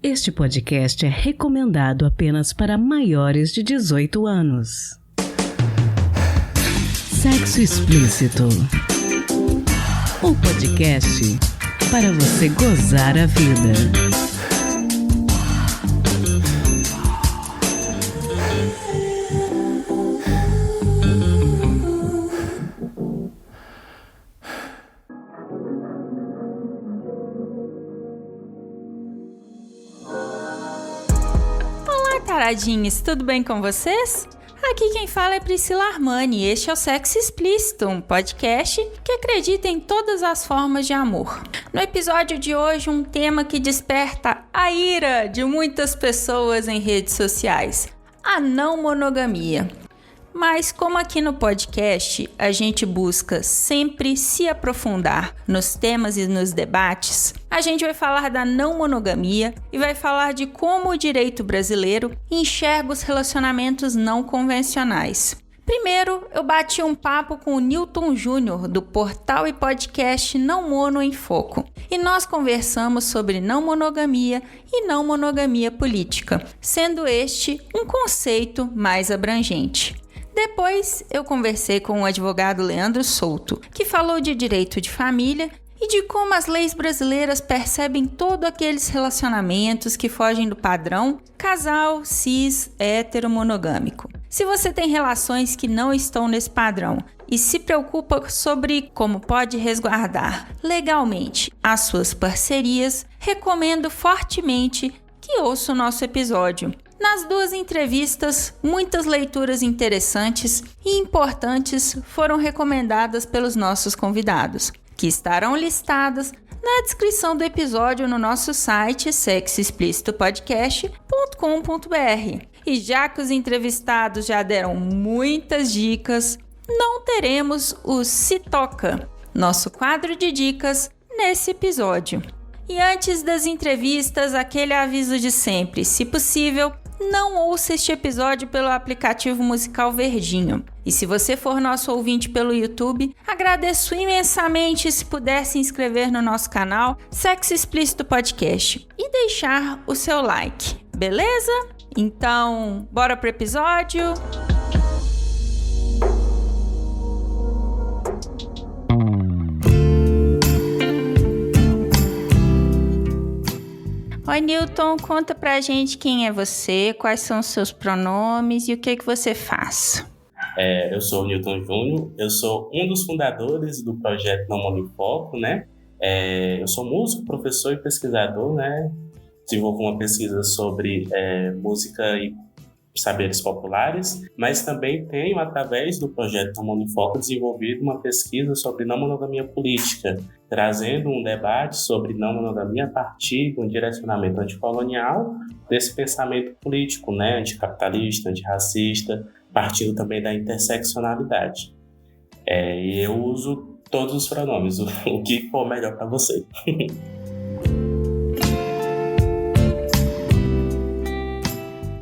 Este podcast é recomendado apenas para maiores de 18 anos. Sexo Explícito. O podcast para você gozar a vida. Taradinhos, tudo bem com vocês? Aqui quem fala é Priscila Armani e este é o Sexo Explícito, um podcast que acredita em todas as formas de amor. No episódio de hoje, um tema que desperta a ira de muitas pessoas em redes sociais, a não monogamia. Mas como aqui no podcast a gente busca sempre se aprofundar nos temas e nos debates, a gente vai falar da não monogamia e vai falar de como o direito brasileiro enxerga os relacionamentos não convencionais. Primeiro, eu bati um papo com o Newton Júnior, do portal e podcast Não Mono em Foco. E nós conversamos sobre não monogamia e não monogamia política, sendo este um conceito mais abrangente. Depois, eu conversei com o advogado Leandro Souto, que falou de direito de família e de como as leis brasileiras percebem todos aqueles relacionamentos que fogem do padrão casal, cis, hétero, monogâmico. Se você tem relações que não estão nesse padrão e se preocupa sobre como pode resguardar legalmente as suas parcerias, recomendo fortemente que ouça o nosso episódio. Nas duas entrevistas, muitas leituras interessantes e importantes foram recomendadas pelos nossos convidados, que estarão listadas na descrição do episódio no nosso site sexoexplicitopodcast.com.br. E já que os entrevistados já deram muitas dicas, não teremos o Se Toca, nosso quadro de dicas, nesse episódio. E antes das entrevistas, aquele aviso de sempre, se possível, não ouça este episódio pelo aplicativo musical Verdinho. E se você for nosso ouvinte pelo YouTube, agradeço imensamente se puder se inscrever no nosso canal Sexo Explícito Podcast e deixar o seu like, beleza? Então, bora pro episódio? Oi, Newton, conta pra gente quem é você, quais são os seus pronomes e o que você faz. Eu sou o Newton Júnior, eu sou um dos fundadores do projeto Não Mono em Foco, né? Eu sou músico, professor e pesquisador, né? Desenvolvo uma pesquisa sobre música e saberes populares, mas também tenho, através do projeto Não Mono em Foco, desenvolvido uma pesquisa sobre não monogamia política, trazendo um debate sobre não monogamia a partir de um direcionamento anticolonial desse pensamento político, né, anticapitalista, antirracista, partindo também da interseccionalidade. E eu uso todos os pronomes, o que for melhor para você.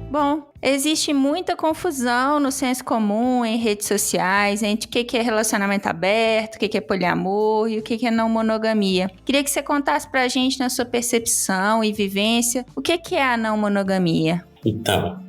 Bom, existe muita confusão no senso comum, em redes sociais, entre o que é relacionamento aberto, o que é poliamor e o que é não monogamia. Queria que você contasse pra gente, na sua percepção e vivência, o que é a não monogamia? Então,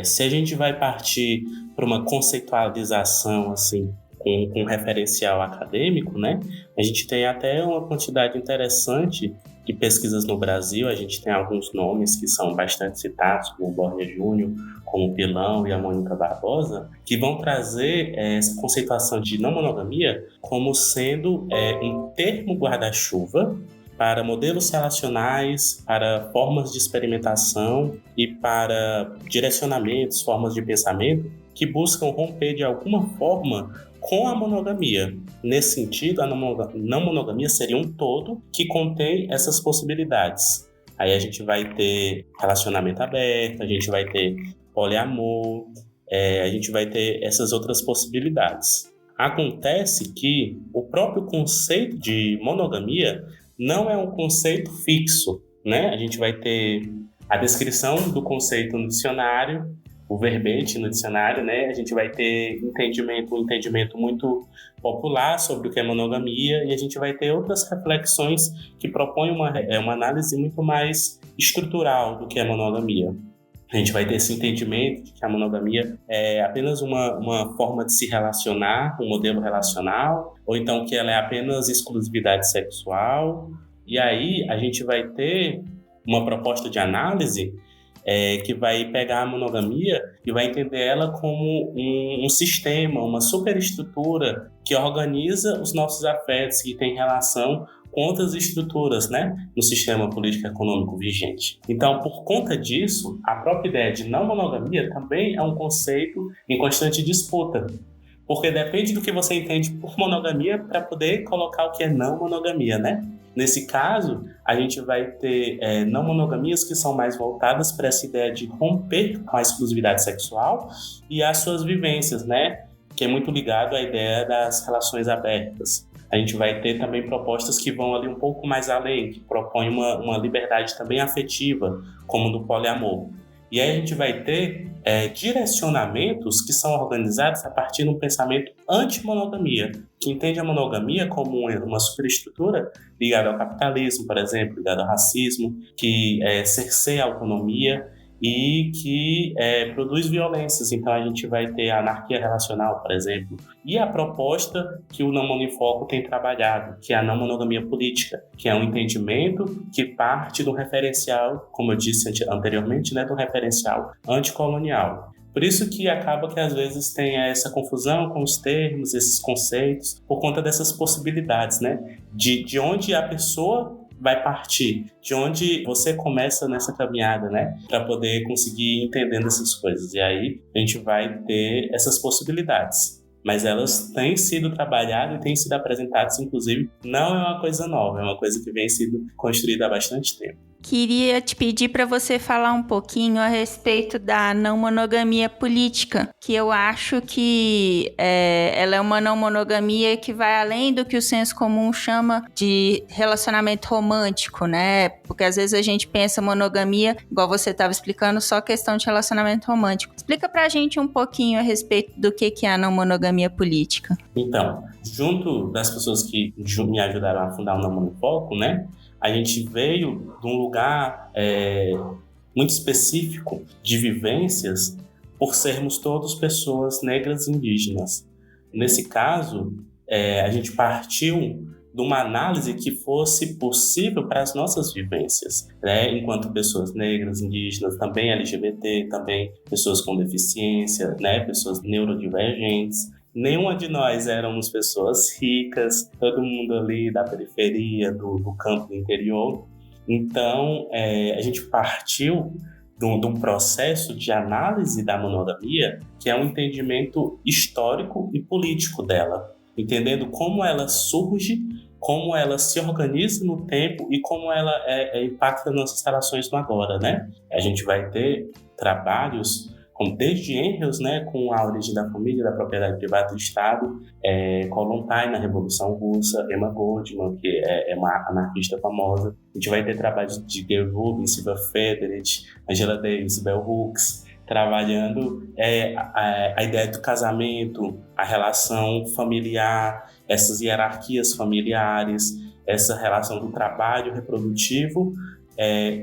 se a gente vai partir para uma conceitualização assim, com um referencial acadêmico, né, a gente tem até uma quantidade interessante de pesquisas no Brasil. A gente tem alguns nomes que são bastante citados, como o Borges Júnior, como o Pilão e a Mônica Barbosa, que vão trazer essa conceituação de não monogamia como sendo um termo guarda-chuva para modelos relacionais, para formas de experimentação e para direcionamentos, formas de pensamento que buscam romper de alguma forma com a monogamia. Nesse sentido, a não monogamia seria um todo que contém essas possibilidades. Aí a gente vai ter relacionamento aberto, a gente vai ter poliamor, a gente vai ter essas outras possibilidades. Acontece que o próprio conceito de monogamia não é um conceito fixo, né? A gente vai ter a descrição do conceito no dicionário, o verbete no dicionário, né? A gente vai ter um entendimento muito popular sobre o que é monogamia, e a gente vai ter outras reflexões que propõem uma análise muito mais estrutural do que é monogamia. A gente vai ter esse entendimento de que a monogamia é apenas uma forma de se relacionar, um modelo relacional, ou então que ela é apenas exclusividade sexual. E aí a gente vai ter uma proposta de análise que vai pegar a monogamia e vai entender ela como um sistema, uma superestrutura que organiza os nossos afetos, que tem relação com outras estruturas, né, no sistema político-econômico vigente. Então, por conta disso, a própria ideia de não monogamia também é um conceito em constante disputa, porque depende do que você entende por monogamia para poder colocar o que é não monogamia, né? Nesse caso, a gente vai ter não monogamias que são mais voltadas para essa ideia de romper com a exclusividade sexual e as suas vivências, né? Que é muito ligado à ideia das relações abertas. A gente vai ter também propostas que vão ali um pouco mais além, que propõem uma liberdade também afetiva, como no poliamor. E aí a gente vai ter direcionamentos que são organizados a partir de um pensamento anti-monogamia, que entende a monogamia como uma superestrutura ligada ao capitalismo, por exemplo, ligada ao racismo, que cerceia a autonomia e que produz violências. Então a gente vai ter a anarquia relacional, por exemplo, e a proposta que o Não Mono em Foco tem trabalhado, que é a não monogamia política, que é um entendimento que parte do referencial, como eu disse anteriormente, né, do referencial anticolonial. Por isso que acaba que às vezes tem essa confusão com os termos, esses conceitos, por conta dessas possibilidades, né, de onde a pessoa vai partir, de onde você começa nessa caminhada, né? Para poder conseguir ir entendendo essas coisas. E aí a gente vai ter essas possibilidades. Mas elas têm sido trabalhadas e têm sido apresentadas, inclusive, não é uma coisa nova, é uma coisa que vem sendo construída há bastante tempo. Queria te pedir para você falar um pouquinho a respeito da não monogamia política, que eu acho que ela é uma não monogamia que vai além do que o senso comum chama de relacionamento romântico, né? Porque às vezes a gente pensa monogamia, igual você estava explicando, só questão de relacionamento romântico. Explica pra gente um pouquinho a respeito do que é a não monogamia política. Então, junto das pessoas que me ajudaram a fundar o Não Mono em Foco, né? A gente veio de um lugar muito específico de vivências por sermos todos pessoas negras e indígenas. Nesse caso, a gente partiu de uma análise que fosse possível para as nossas vivências, né? Enquanto pessoas negras, indígenas, também LGBT, também pessoas com deficiência, né? Pessoas neurodivergentes. Nenhuma de nós éramos pessoas ricas, todo mundo ali da periferia, do campo do interior. Então, a gente partiu de um processo de análise da monogamia, que é um entendimento histórico e político dela, entendendo como ela surge, como ela se organiza no tempo e como ela impacta nossas relações no agora, né? A gente vai ter trabalhos como desde Engels, né, com a origem da família, da propriedade privada do Estado, Kollontai na Revolução Russa, Emma Goldman, que é uma anarquista famosa. A gente vai ter trabalhos de Gayle Rubin, Sylvia Federici, Angela Davis, Bell Hooks, trabalhando a ideia do casamento, a relação familiar, essas hierarquias familiares, essa relação do trabalho reprodutivo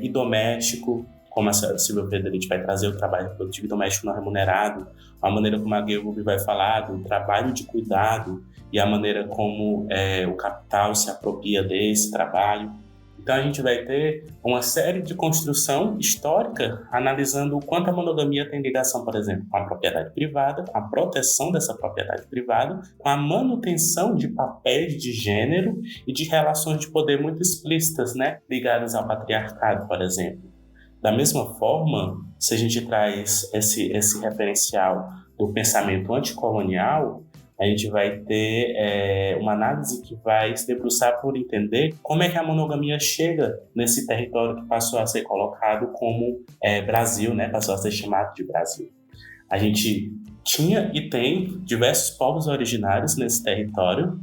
e doméstico, como a Sylvia Federici vai trazer o trabalho reprodutivo e doméstico não remunerado, a maneira como a Gayle Rubin vai falar do trabalho de cuidado e a maneira como o capital se apropria desse trabalho. Então a gente vai ter uma série de construção histórica analisando o quanto a monogamia tem ligação, por exemplo, com a propriedade privada, com a proteção dessa propriedade privada, com a manutenção de papéis de gênero e de relações de poder muito explícitas, né, ligadas ao patriarcado, por exemplo. Da mesma forma, se a gente traz esse referencial do pensamento anticolonial, a gente vai ter uma análise que vai se debruçar por entender como é que a monogamia chega nesse território que passou a ser colocado como Brasil, né? Passou a ser chamado de Brasil. A gente tinha e tem diversos povos originários nesse território,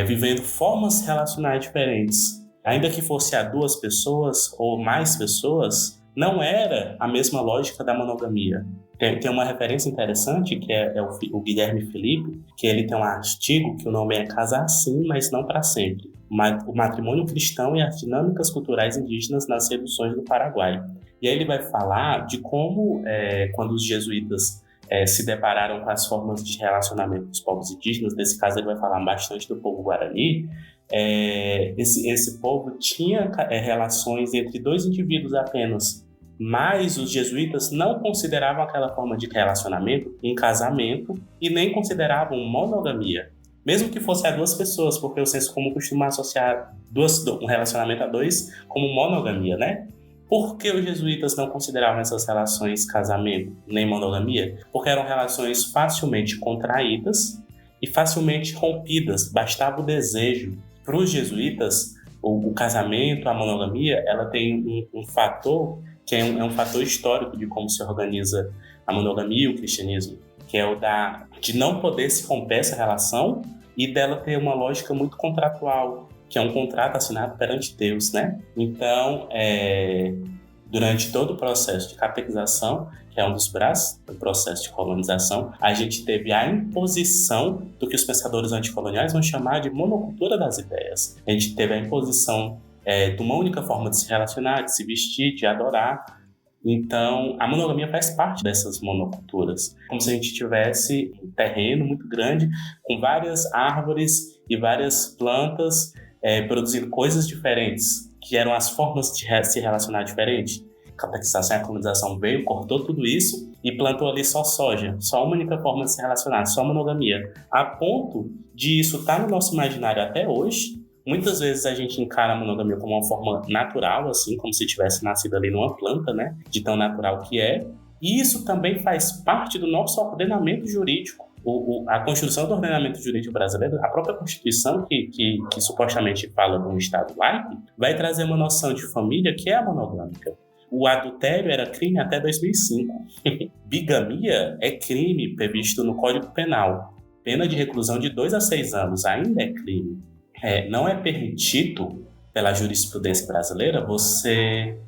vivendo formas relacionais diferentes. Ainda que fosse a 2 pessoas ou mais pessoas, não era a mesma lógica da monogamia. Tem uma referência interessante, que é o Guilherme Felipe, que ele tem um artigo que o nome é Casar Sim, mas Não para Sempre. O matrimônio cristão e as dinâmicas culturais indígenas nas seduções do Paraguai. E aí ele vai falar de como, quando os jesuítas se depararam com as formas de relacionamento dos povos indígenas, nesse caso ele vai falar bastante do povo Guarani, esse povo tinha relações entre dois indivíduos apenas, mas os jesuítas não consideravam aquela forma de relacionamento um casamento e nem consideravam monogamia, mesmo que fosse a duas pessoas, porque o senso comum costuma associar um relacionamento a dois como monogamia, né? Por que os jesuítas não consideravam essas relações casamento nem monogamia? Porque eram relações facilmente contraídas e facilmente rompidas, bastava o desejo. Para os jesuítas, o casamento, a monogamia, ela tem um fator que é um fator histórico de como se organiza a monogamia e o cristianismo, que é o de não poder se romper essa relação e dela ter uma lógica muito contratual, que é um contrato assinado perante Deus, né? Então, durante todo o processo de catequização, que é um dos braços do processo de colonização, a gente teve a imposição do que os pensadores anticoloniais vão chamar de monocultura das ideias. A gente teve a imposição de uma única forma de se relacionar, de se vestir, de adorar. Então, a monogamia faz parte dessas monoculturas. Como se a gente tivesse um terreno muito grande, com várias árvores e várias plantas produzindo coisas diferentes, que eram as formas de se relacionar diferente. A catequização e a colonização veio, cortou tudo isso e plantou ali só soja, só uma única forma de se relacionar, só monogamia. A ponto de isso estar no nosso imaginário até hoje. Muitas vezes a gente encara a monogamia como uma forma natural, assim, como se tivesse nascido ali numa planta, né? De tão natural que é. E isso também faz parte do nosso ordenamento jurídico. A construção do ordenamento jurídico brasileiro, a própria Constituição, que supostamente fala de um Estado laico, vai trazer uma noção de família que é a monogâmica. O adultério era crime até 2005. Bigamia é crime previsto no Código Penal. Pena de reclusão de 2 a 6 anos ainda é crime. Não é permitido, pela jurisprudência brasileira, você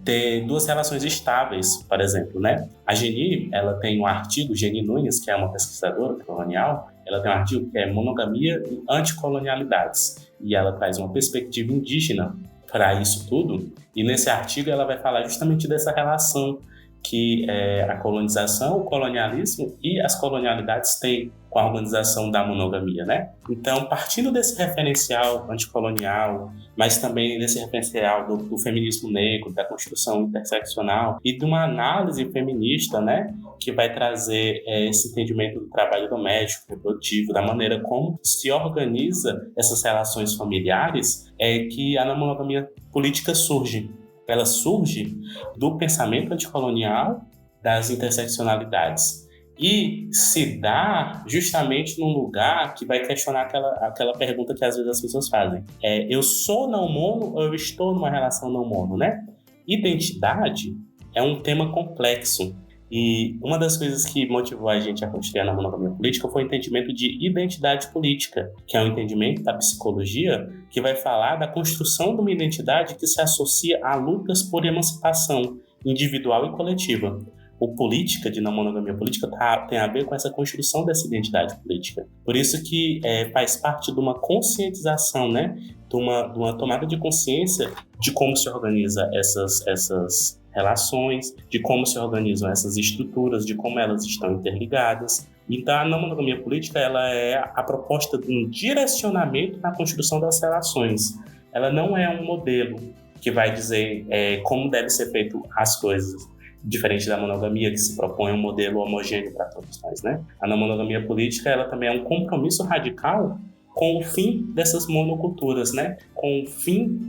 ter duas relações estáveis, por exemplo, né? A Geni, ela tem um artigo, Geni Nunes, que é uma pesquisadora colonial, ela tem um artigo que é Monogamia e Anticolonialidades, e ela traz uma perspectiva indígena para isso tudo, e nesse artigo ela vai falar justamente dessa relação que a colonização, o colonialismo e as colonialidades têm com a organização da monogamia, né? Então, partindo desse referencial anticolonial, mas também desse referencial do feminismo negro, da construção interseccional e de uma análise feminista, né? Que vai trazer esse entendimento do trabalho doméstico, reprodutivo, da maneira como se organiza essas relações familiares, é que a monogamia política surge. Ela surge do pensamento anticolonial, das interseccionalidades, e se dá justamente num lugar que vai questionar aquela pergunta que às vezes as pessoas fazem. Eu sou não mono ou eu estou numa relação não mono, né? Identidade é um tema complexo. E uma das coisas que motivou a gente a construir a monogamia política foi o entendimento de identidade política, que é um entendimento da psicologia que vai falar da construção de uma identidade que se associa a lutas por emancipação individual e coletiva. O política, de não monogamia política, tem a ver com essa construção dessa identidade política. Por isso que faz parte de uma conscientização, né? De uma tomada de consciência de como se organiza essas relações, de como se organizam essas estruturas, de como elas estão interligadas. Então, a não monogamia política ela é a proposta de um direcionamento na construção das relações. Ela não é um modelo que vai dizer como deve ser feito as coisas, diferente da monogamia, que se propõe um modelo homogêneo para todos nós, né? A não monogamia política ela também é um compromisso radical com o fim dessas monoculturas, né? Com o fim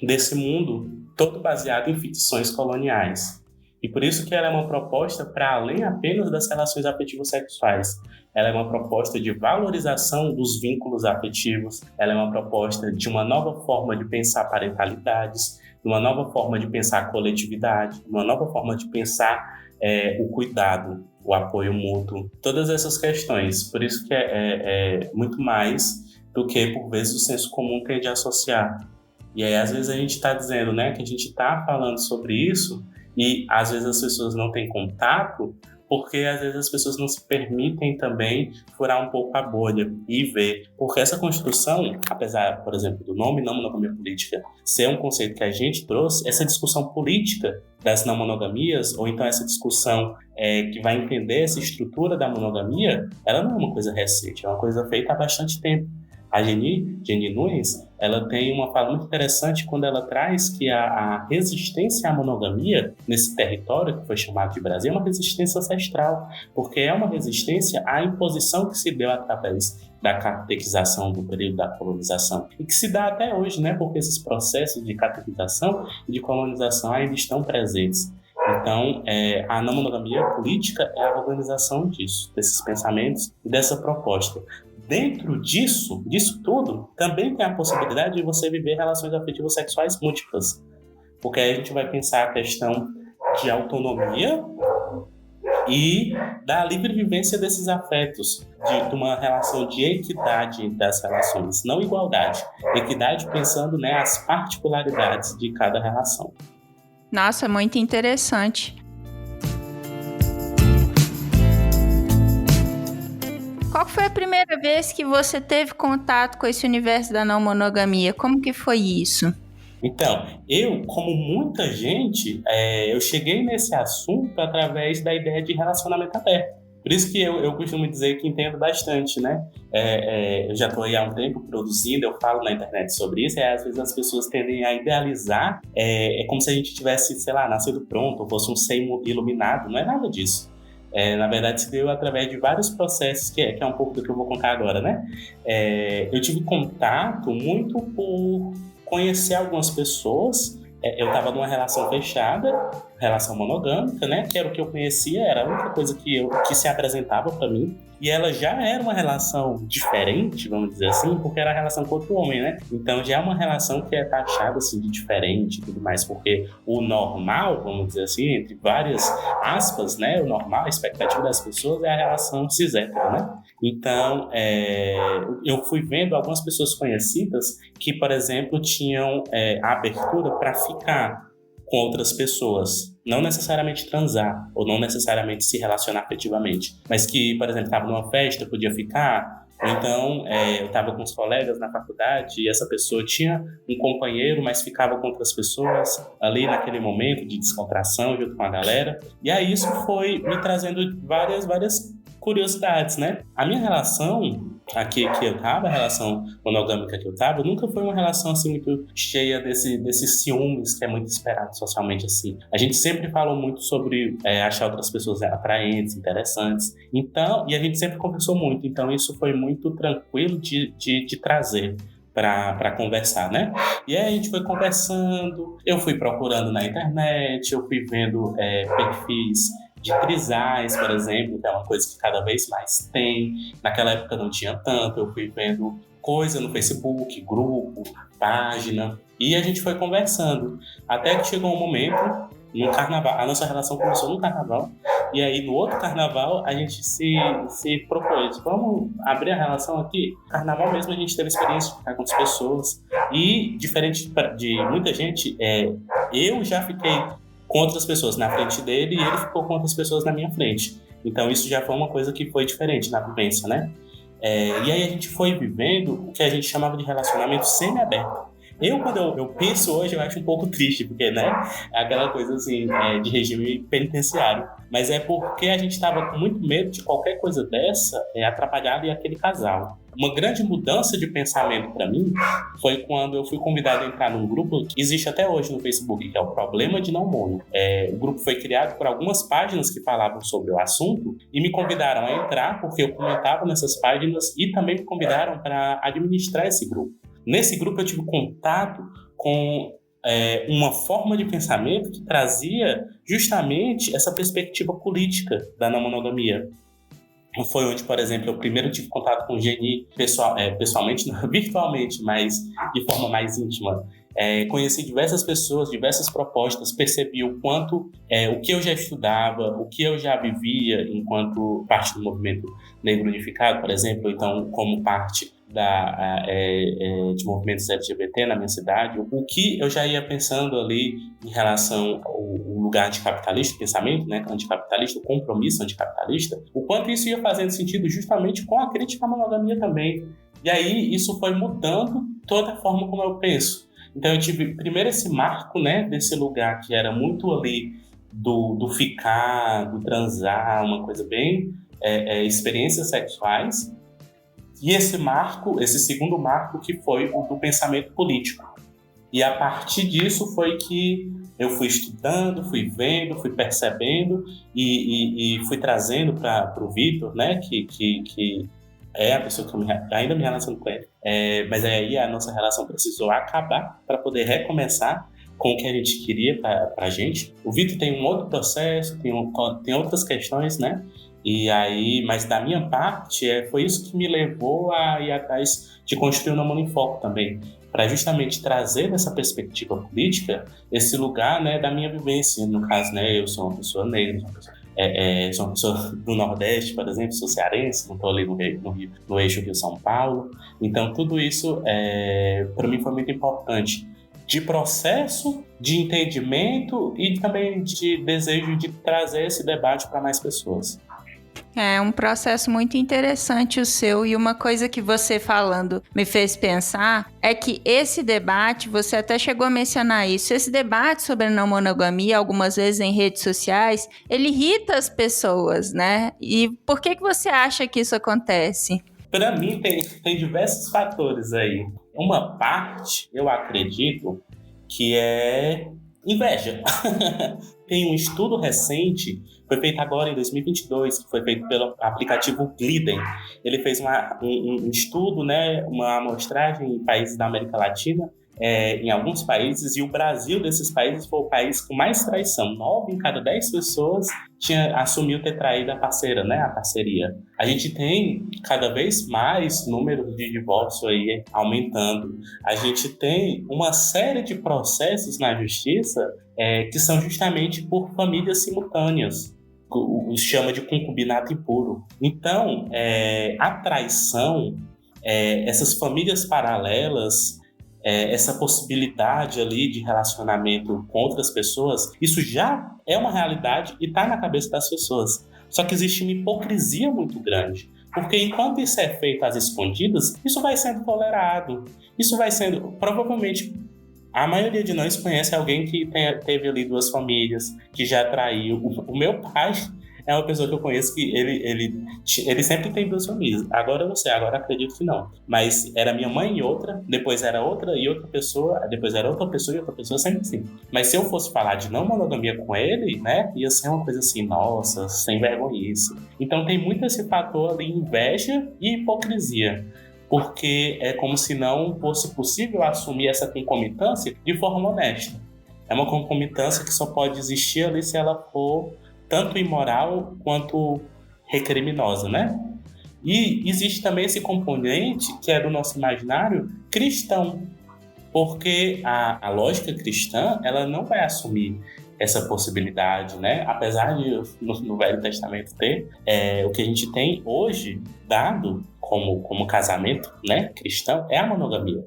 desse mundo todo baseado em ficções coloniais. E por isso que ela é uma proposta para além apenas das relações afetivos sexuais. Ela é uma proposta de valorização dos vínculos afetivos, ela é uma proposta de uma nova forma de pensar parentalidades, de uma nova forma de pensar coletividade, de uma nova forma de pensar o cuidado, o apoio mútuo, todas essas questões. Por isso que é muito mais do que, por vezes, o senso comum tende a associar E aí, às vezes, a gente está dizendo, né, que a gente está falando sobre isso e, às vezes, as pessoas não têm contato porque, às vezes, as pessoas não se permitem também furar um pouco a bolha e ver. Porque essa construção, apesar, por exemplo, do nome não monogamia política ser um conceito que a gente trouxe, essa discussão política das não monogamias, ou então essa discussão que vai entender essa estrutura da monogamia, ela não é uma coisa recente, é uma coisa feita há bastante tempo. A Geni Nunes, ela tem uma fala muito interessante quando ela traz que a resistência à monogamia nesse território que foi chamado de Brasil é uma resistência ancestral, porque é uma resistência à imposição que se deu através da catequização do período da colonização e que se dá até hoje, né? Porque esses processos de catequização e de colonização ainda estão presentes. Então, a não monogamia política é a organização disso, desses pensamentos e dessa proposta. Dentro disso tudo, também tem a possibilidade de você viver relações afetivas sexuais múltiplas. Porque aí a gente vai pensar a questão de autonomia e da livre vivência desses afetos, de uma relação de equidade das relações, não igualdade. Equidade pensando, né, as particularidades de cada relação. Nossa, muito interessante. Qual foi a primeira vez que você teve contato com esse universo da não monogamia? Como que foi isso? Então, eu, como muita gente, eu cheguei nesse assunto através da ideia de relacionamento aberto. Por isso que eu costumo dizer que entendo bastante, né? Eu já estou aí há um tempo produzindo, eu falo na internet sobre isso, e às vezes as pessoas tendem a idealizar, é como se a gente tivesse, sei lá, nascido pronto, ou fosse um ser iluminado, não é nada disso. Na verdade, se deu através de vários processos, que é um pouco do que eu vou contar agora, né? Eu tive contato muito por conhecer algumas pessoas. Eu estava numa relação fechada, relação monogâmica, né? Que era o que eu conhecia, era a única coisa que se apresentava para mim. E ela já era uma relação diferente, vamos dizer assim, porque era a relação com outro homem, né? Então já é uma relação que é taxada assim, de diferente e tudo mais, porque o normal, vamos dizer assim, entre várias aspas, né? O normal, a expectativa das pessoas é a relação cis-hétero, né? Então, eu fui vendo algumas pessoas conhecidas que, por exemplo, tinham a abertura para ficar com outras pessoas, não necessariamente transar ou não necessariamente se relacionar afetivamente, mas que, por exemplo, estava numa festa, podia ficar, ou então eu estava com os colegas na faculdade e essa pessoa tinha um companheiro, mas ficava com outras pessoas ali naquele momento de descontração junto com a galera. E aí isso foi me trazendo várias curiosidades, né? A minha relação aqui que eu tava, a relação monogâmica que eu tava, nunca foi uma relação assim muito cheia desses ciúmes que é muito esperado socialmente assim. A gente sempre falou muito sobre achar outras pessoas atraentes, interessantes. Então, e a gente sempre conversou muito. Então, isso foi muito tranquilo de trazer para conversar, né? E aí a gente foi conversando, eu fui procurando na internet, eu fui vendo perfis de trisais, por exemplo, que é uma coisa que cada vez mais tem. Naquela época não tinha tanto, eu fui vendo coisa no Facebook, grupo, página, e a gente foi conversando. Até que chegou um momento, no carnaval, a nossa relação começou no carnaval, e aí no outro carnaval a gente se propôs, vamos abrir a relação aqui. Carnaval mesmo a gente teve a experiência de ficar com as pessoas, e diferente de muita gente, eu já fiquei com outras pessoas na frente dele e ele ficou com outras pessoas na minha frente. Então isso já foi uma coisa que foi diferente na vivência, né? E aí a gente foi vivendo o que a gente chamava de relacionamento semi-aberto. Quando eu penso hoje, eu acho um pouco triste, porque, né, é aquela coisa assim, de regime penitenciário. Mas é porque a gente estava com muito medo de qualquer coisa dessa atrapalhar ali aquele casal. Uma grande mudança de pensamento para mim foi quando eu fui convidado a entrar num grupo que existe até hoje no Facebook, que é o Problema de Não Mono. O grupo foi criado por algumas páginas que falavam sobre o assunto e me convidaram a entrar porque eu comentava nessas páginas e também me convidaram para administrar esse grupo. Nesse grupo eu tive contato com uma forma de pensamento que trazia justamente essa perspectiva política da não monogamia. Foi onde, por exemplo, eu primeiro tive contato com o Geni pessoalmente, não, virtualmente, mas de forma mais íntima. Conheci diversas pessoas, diversas propostas, percebi o quanto o que eu já estudava, o que eu já vivia enquanto parte do movimento negro unificado, por exemplo, então como parte de movimentos LGBT na minha cidade, o que eu já ia pensando ali em relação ao lugar anticapitalista, o pensamento, né, anticapitalista, o compromisso anticapitalista, o quanto isso ia fazendo sentido justamente com a crítica à monogamia também. E aí isso foi mudando toda a forma como eu penso. Então eu tive primeiro esse marco, né, desse lugar que era muito ali do ficar, do transar, uma coisa bem experiências sexuais, e esse segundo marco que foi o do pensamento político. E a partir disso foi que eu fui estudando, fui vendo, fui percebendo e fui trazendo para o Vitor, né, que é a pessoa que eu ainda me relaciono com ele. Mas aí a nossa relação precisou acabar para poder recomeçar com o que a gente queria para a gente. O Vitor tem um outro processo, tem outras questões, né? E aí, mas da minha parte, foi isso que me levou a ir atrás de construir o Namoro em Foco também, para justamente trazer nessa perspectiva política esse lugar, né, da minha vivência. No caso, né, eu sou uma pessoa negra, sou uma pessoa do Nordeste, por exemplo, sou cearense, não estou ali no eixo Rio-São Paulo. Então, tudo isso, para mim, foi muito importante, de processo, de entendimento e também de desejo de trazer esse debate para mais pessoas. É um processo muito interessante o seu, e uma coisa que você falando me fez pensar é que esse debate, você até chegou a mencionar isso, esse debate sobre a não monogamia, algumas vezes em redes sociais, ele irrita as pessoas, né? E por que você acha que isso acontece? Para mim, tem diversos fatores aí. Uma parte, eu acredito, que é inveja. Tem um estudo recente, foi feito agora em 2022, que foi feito pelo aplicativo Gliden. Ele fez um estudo, né, uma amostragem em países da América Latina, em alguns países, e o Brasil desses países foi o país com mais traição. 9 em cada 10 pessoas assumiu ter traído a parceira, né, a parceria. A gente tem cada vez mais números de divórcio aí aumentando. A gente tem uma série de processos na justiça que são justamente por famílias simultâneas. Chama de concubinato impuro. Então, a traição, essas famílias paralelas, essa possibilidade ali de relacionamento com outras pessoas, isso já é uma realidade e está na cabeça das pessoas. Só que existe uma hipocrisia muito grande, porque enquanto isso é feito às escondidas, isso vai sendo tolerado. Isso vai sendo, provavelmente, a maioria de nós conhece alguém que teve ali 2 famílias, que já traiu. O meu pai é uma pessoa que eu conheço que ele sempre tem 2 famílias. Agora eu não sei, agora acredito que não. Mas era minha mãe e outra, depois era outra e outra pessoa, depois era outra pessoa e outra pessoa, sempre assim. Mas se eu fosse falar de não monogamia com ele, né, ia ser uma coisa assim, nossa, sem vergonhice. Então tem muito esse fator ali, inveja e hipocrisia. Porque é como se não fosse possível assumir essa concomitância de forma honesta. É uma concomitância que só pode existir ali se ela for tanto imoral quanto recriminosa, né? E existe também esse componente que é do nosso imaginário cristão, porque a lógica cristã, ela não vai assumir essa possibilidade, né? Apesar de no Velho Testamento ter, o que a gente tem hoje dado como casamento, né, cristão, é a monogamia.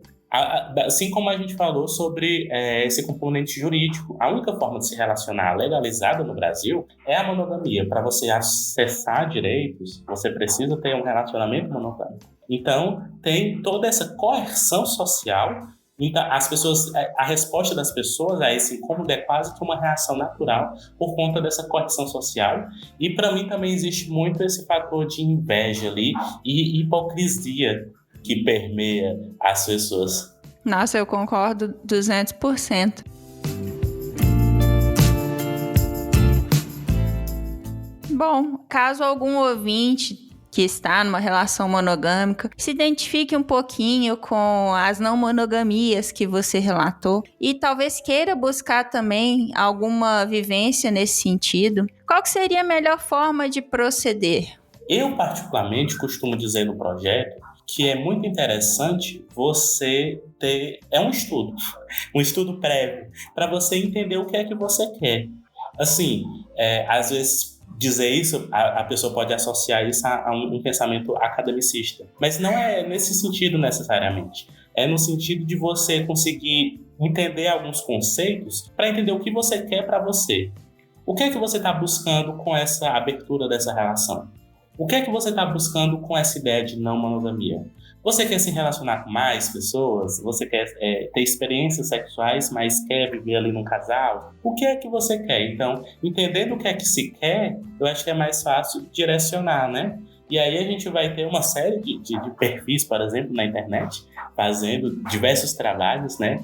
Assim como a gente falou sobre esse componente jurídico, a única forma de se relacionar legalizada no Brasil é a monogamia. Para você acessar direitos, você precisa ter um relacionamento monogâmico. Então, tem toda essa coerção social. Então, a resposta das pessoas a esse incômodo é quase que uma reação natural por conta dessa coerção social. E para mim também existe muito esse fator de inveja ali e hipocrisia que permeia as pessoas. Nossa, eu concordo 200%. Bom, caso algum ouvinte que está numa relação monogâmica se identifique um pouquinho com as não monogamias que você relatou e talvez queira buscar também alguma vivência nesse sentido, qual que seria a melhor forma de proceder? Eu, particularmente, costumo dizer no projeto que é muito interessante você ter... um estudo prévio, para você entender o que é que você quer. Assim, às vezes dizer isso, a pessoa pode associar isso a um pensamento academicista. Mas não é nesse sentido necessariamente. É no sentido de você conseguir entender alguns conceitos para entender o que você quer para você. O que é que você está buscando com essa abertura dessa relação? O que é que você está buscando com essa ideia de não monogamia? Você quer se relacionar com mais pessoas? Você quer ter experiências sexuais, mas quer viver ali num casal? O que é que você quer? Então, entendendo o que é que se quer, eu acho que é mais fácil direcionar, né? E aí a gente vai ter uma série de perfis, por exemplo, na internet, fazendo diversos trabalhos, né?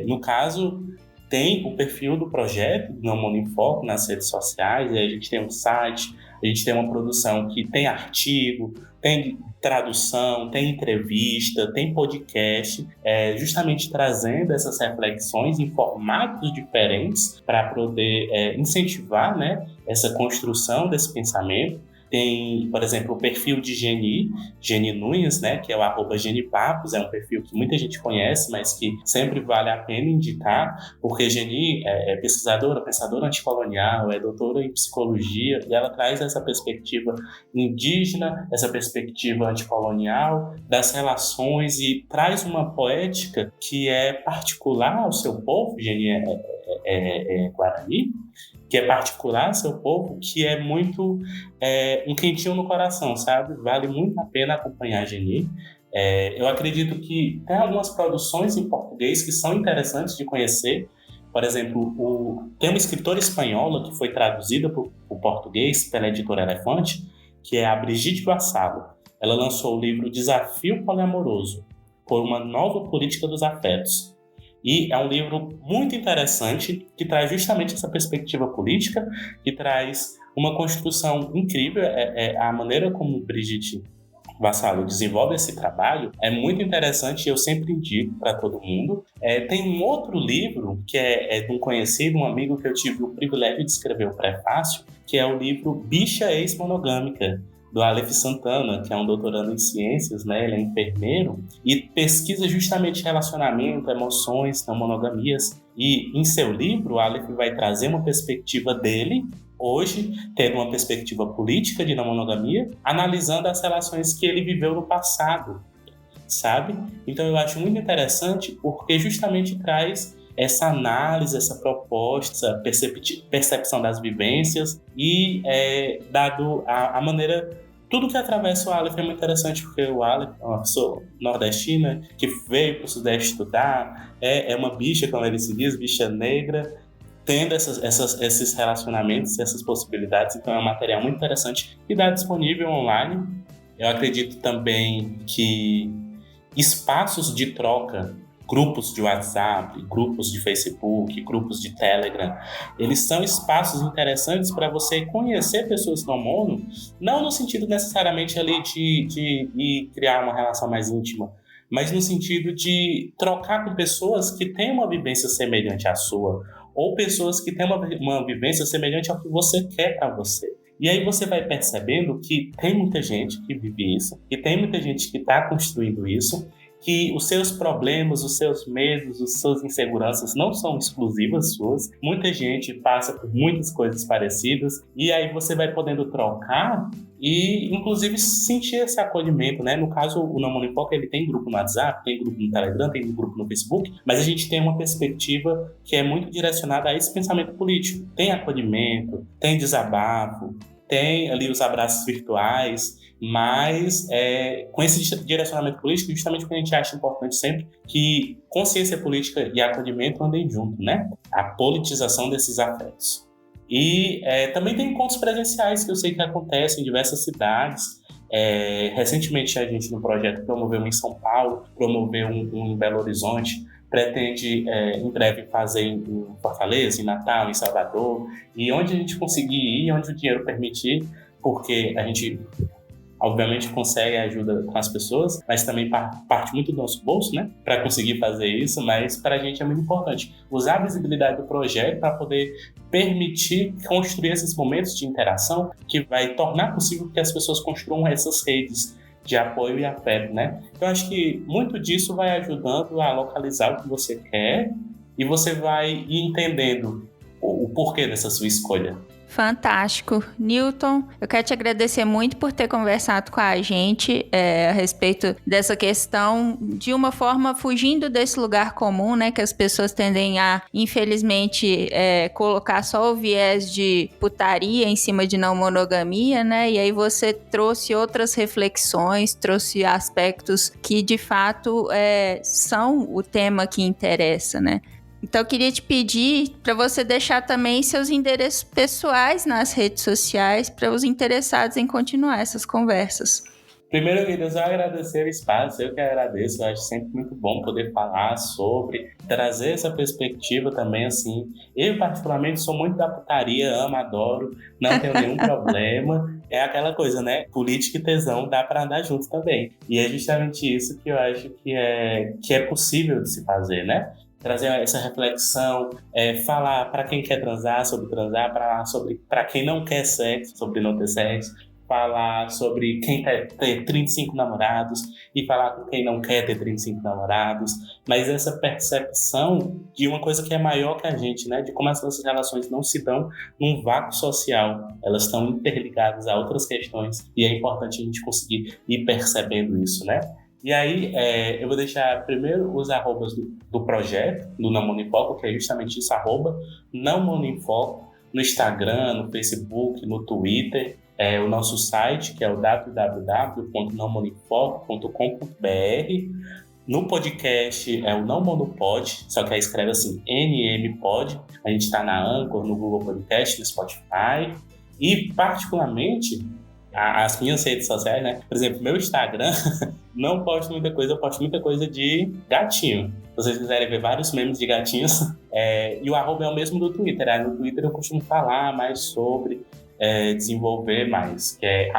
No caso, tem o perfil do projeto Não Mono em Foco nas redes sociais, e a gente tem um site, a gente tem uma produção que tem artigo, tem tradução, tem entrevista, tem podcast, justamente trazendo essas reflexões em formatos diferentes para poder incentivar, né, essa construção desse pensamento. Tem, por exemplo, o perfil de Geni Nunes, né, que é o @genipapos, é um perfil que muita gente conhece, mas que sempre vale a pena indicar, porque Geni é pesquisadora, pensadora anticolonial, é doutora em psicologia, e ela traz essa perspectiva indígena, essa perspectiva anticolonial, das relações, e traz uma poética que é particular ao seu povo. Geni é Guarani, que é particular ao seu povo, que é muito um quentinho no coração, sabe? Vale muito a pena acompanhar a Geni. Eu acredito que tem algumas produções em português que são interessantes de conhecer. Por exemplo, tem uma escritora espanhola que foi traduzida para o português pela editora Elefante, que é a Brigitte Vassalo. Ela lançou o livro Desafio Poliamoroso, por uma nova política dos afetos. E é um livro muito interessante, que traz justamente essa perspectiva política, que traz uma construção incrível. A maneira como Brigitte Vassalo desenvolve esse trabalho é muito interessante, e eu sempre indico para todo mundo. Tem um outro livro que é de um conhecido, um amigo que eu tive o privilégio de escrever o prefácio, que é o livro Bicha Ex-Monogâmica, do Aleph Santana, que é um doutorando em ciências, né? Ele é enfermeiro e pesquisa justamente relacionamento, emoções, não monogamias. E em seu livro, o Aleph vai trazer uma perspectiva dele, hoje, tendo uma perspectiva política de não monogamia, analisando as relações que ele viveu no passado, sabe? Então eu acho muito interessante, porque justamente traz essa análise, essa proposta, essa percepção das vivências, e dado a maneira. Tudo que atravessa o Aleph é muito interessante, porque o Aleph é uma pessoa nordestina que veio para o Sudeste estudar, é uma bicha, como ele se diz, bicha negra, tendo esses relacionamentos, essas possibilidades. Então é um material muito interessante e dá disponível online. Eu acredito também que espaços de troca, grupos de WhatsApp, grupos de Facebook, grupos de Telegram, eles são espaços interessantes para você conhecer pessoas não mono, não no sentido necessariamente ali de criar uma relação mais íntima, mas no sentido de trocar com pessoas que têm uma vivência semelhante à sua, ou pessoas que têm uma vivência semelhante ao que você quer para você. E aí você vai percebendo que tem muita gente que vive isso, que tem muita gente que está construindo isso, que os seus problemas, os seus medos, as suas inseguranças não são exclusivas suas. Muita gente passa por muitas coisas parecidas, e aí você vai podendo trocar e, inclusive, sentir esse acolhimento, né? No caso, o Não Mono em Foco, ele tem grupo no WhatsApp, tem grupo no Telegram, tem grupo no Facebook, mas a gente tem uma perspectiva que é muito direcionada a esse pensamento político. Tem acolhimento, tem desabafo, tem ali os abraços virtuais, mas com esse direcionamento político, justamente porque a gente acha importante sempre que consciência política e acolhimento andem junto, né? A politização desses afetos. E também tem encontros presenciais que eu sei que acontecem em diversas cidades. Recentemente a gente no projeto promoveu um em São Paulo, promoveu um em Belo Horizonte, pretende em breve fazer em Fortaleza, em Natal, em Salvador, e onde a gente conseguir ir, onde o dinheiro permitir, porque a gente obviamente consegue ajuda com as pessoas, mas também parte muito do nosso bolso, né, para conseguir fazer isso. Mas para a gente é muito importante usar a visibilidade do projeto para poder permitir construir esses momentos de interação que vai tornar possível que as pessoas construam essas redes de apoio e afeto, né? Eu acho que muito disso vai ajudando a localizar o que você quer, e você vai entendendo o porquê dessa sua escolha. Fantástico. Newton, eu quero te agradecer muito por ter conversado com a gente a respeito dessa questão, de uma forma fugindo desse lugar comum, né, que as pessoas tendem a, infelizmente, colocar só o viés de putaria em cima de não monogamia, né, e aí você trouxe outras reflexões, trouxe aspectos que, de fato, são o tema que interessa, né. Então, eu queria te pedir para você deixar também seus endereços pessoais nas redes sociais para os interessados em continuar essas conversas. Primeiro, eu queria só agradecer o espaço, eu que agradeço, eu acho sempre muito bom poder falar sobre, trazer essa perspectiva também, assim. Eu, particularmente, sou muito da putaria, amo, adoro, não tenho nenhum problema. É aquela coisa, né? Política e tesão dá para andar juntos também. E é justamente isso que eu acho que é possível de se fazer, né? Trazer essa reflexão, falar para quem quer transar, falar sobre para quem não quer sexo, sobre não ter sexo, falar sobre quem quer ter 35 namorados e falar com quem não quer ter 35 namorados, mas essa percepção de uma coisa que é maior que a gente, né? De como as nossas relações não se dão num vácuo social, elas estão interligadas a outras questões e é importante a gente conseguir ir percebendo isso, né? E aí, eu vou deixar primeiro os arrobas do projeto, do Não Mono em Foco, que é justamente isso, Não Mono em Foco, no Instagram, no Facebook, no Twitter, o nosso site, que é o www.naomonoemfoco.com.br. No podcast é o Não Mono Pod, só que aí escreve assim, NM Pod. A gente está na Anchor, no Google Podcast, no Spotify. E, particularmente, as minhas redes sociais, né? Por exemplo, meu Instagram, não posto muita coisa, eu posto muita coisa de gatinho. Se vocês quiserem ver vários memes de gatinhos. E o arroba é o mesmo do Twitter. Aí no Twitter eu costumo falar mais sobre, desenvolver mais, que é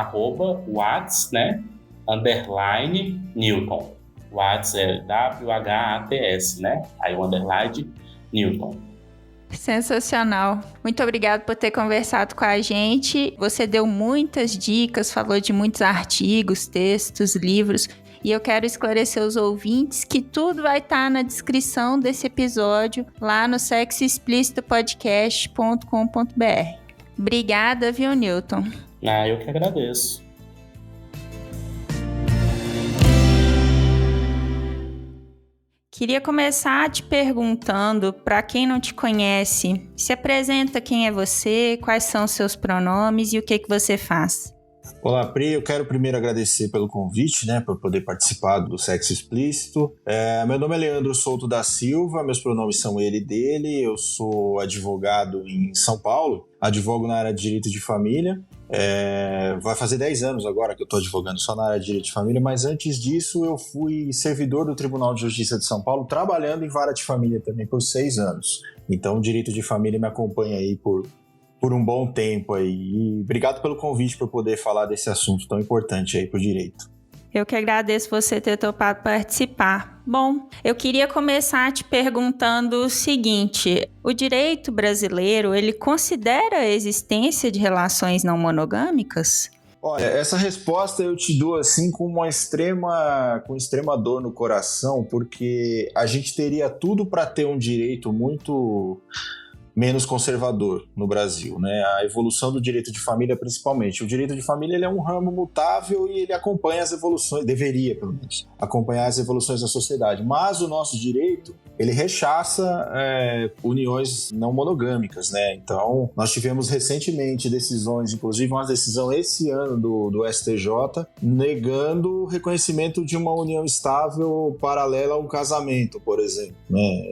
@whats, né? _ Newton. Whats é WHATS, né? Aí o _ Newton. Sensacional. Muito obrigada por ter conversado com a gente. Você deu muitas dicas, falou de muitos artigos, textos, livros. E eu quero esclarecer os ouvintes que tudo vai estar na descrição desse episódio lá no sexoexplicitopodcast.com.br. Obrigada, viu, Newton? Eu que agradeço. Queria começar te perguntando, para quem não te conhece, se apresenta quem é você, quais são os seus pronomes e o que você faz. Olá, Pri, eu quero primeiro agradecer pelo convite, né, por poder participar do Sexo Explícito. Meu nome é Leandro Souto da Silva, meus pronomes são ele e dele, eu sou advogado em São Paulo, advogo na área de direito de família. Vai fazer 10 anos agora que eu estou advogando só na área de direito de família, mas antes disso eu fui servidor do Tribunal de Justiça de São Paulo, trabalhando em vara de família também por 6 anos. Então o direito de família me acompanha aí por um bom tempo aí. E obrigado pelo convite para poder falar desse assunto tão importante aí para o direito. Eu que agradeço você ter topado participar. Bom, eu queria começar te perguntando o seguinte: o direito brasileiro, ele considera a existência de relações não monogâmicas? Olha, essa resposta eu te dou assim com extrema dor no coração, porque a gente teria tudo para ter um direito muito menos conservador no Brasil, né? A evolução do direito de família, principalmente. O direito de família ele é um ramo mutável e ele acompanha as evoluções, deveria, pelo menos, acompanhar as evoluções da sociedade. Mas o nosso direito, ele rechaça uniões não monogâmicas, né? Então, nós tivemos recentemente decisões, inclusive uma decisão esse ano do STJ, negando o reconhecimento de uma união estável paralela a um casamento, por exemplo, né?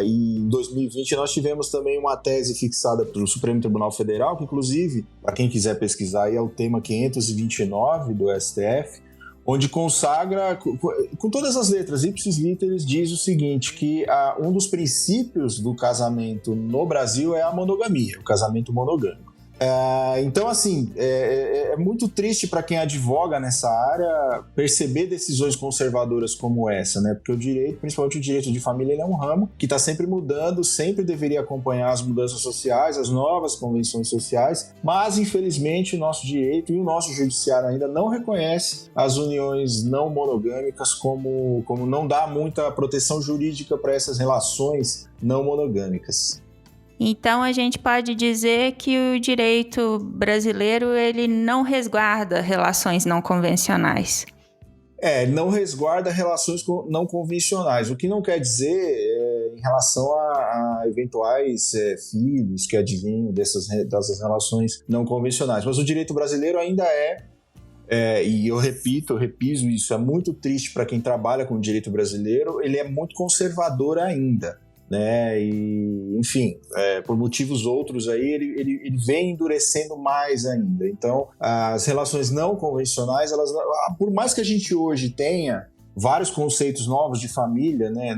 E em 2020 nós tivemos também uma tese fixada pelo Supremo Tribunal Federal, que inclusive, para quem quiser pesquisar, é o tema 529 do STF, onde consagra, com todas as letras, ipsis literis, diz o seguinte, que um dos princípios do casamento no Brasil é a monogamia, o casamento monogâmico. Então, assim, é muito triste para quem advoga nessa área perceber decisões conservadoras como essa, né? Porque o direito, principalmente o direito de família, ele é um ramo que está sempre mudando, sempre deveria acompanhar as mudanças sociais, as novas convenções sociais, mas, infelizmente, o nosso direito e o nosso judiciário ainda não reconhece as uniões não monogâmicas como não dá muita proteção jurídica para essas relações não monogâmicas. Então a gente pode dizer que o direito brasileiro ele não resguarda relações não convencionais. Não resguarda relações não convencionais, o que não quer dizer em relação a eventuais filhos que advinham dessas relações não convencionais. Mas o direito brasileiro ainda e eu repiso isso, é muito triste para quem trabalha com o direito brasileiro, ele é muito conservador ainda, né? E, enfim, por motivos outros aí, ele vem endurecendo mais ainda. Então, as relações não convencionais, por mais que a gente hoje tenha vários conceitos novos de família, né?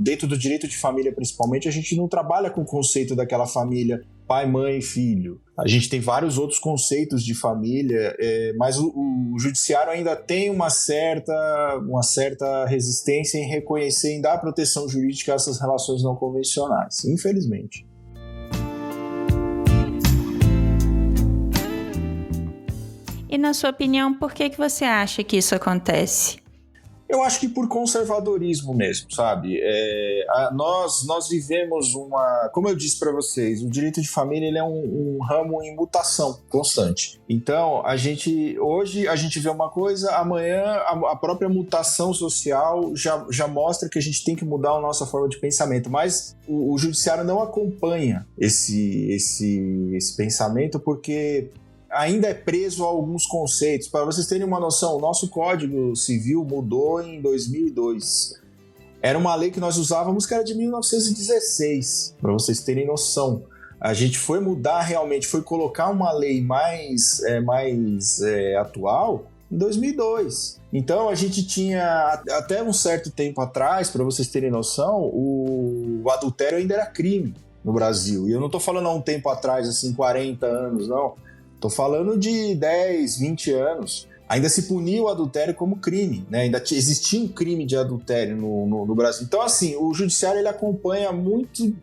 Dentro do direito de família, principalmente, a gente não trabalha com o conceito daquela família pai, mãe e filho. A gente tem vários outros conceitos de família, mas o judiciário ainda tem uma certa resistência em reconhecer, em dar proteção jurídica a essas relações não convencionais, infelizmente. E na sua opinião, por que você acha que isso acontece? Eu acho que por conservadorismo mesmo, sabe? Nós vivemos como eu disse para vocês, o direito de família ele é um ramo em mutação constante. Então, hoje a gente vê uma coisa, amanhã a própria mutação social já mostra que a gente tem que mudar a nossa forma de pensamento, mas o judiciário não acompanha esse pensamento porque ainda é preso a alguns conceitos. Para vocês terem uma noção, o nosso Código Civil mudou em 2002. Era uma lei que nós usávamos que era de 1916, para vocês terem noção. A gente foi mudar realmente, foi colocar uma lei mais atual em 2002. Então a gente tinha, até um certo tempo atrás, para vocês terem noção, o adultério ainda era crime no Brasil. E eu não estou falando há um tempo atrás, assim, 40 anos, não. Estou falando de 10, 20 anos. Ainda se punia o adultério como crime, né? Ainda existia um crime de adultério no Brasil. Então, assim, o judiciário ele acompanha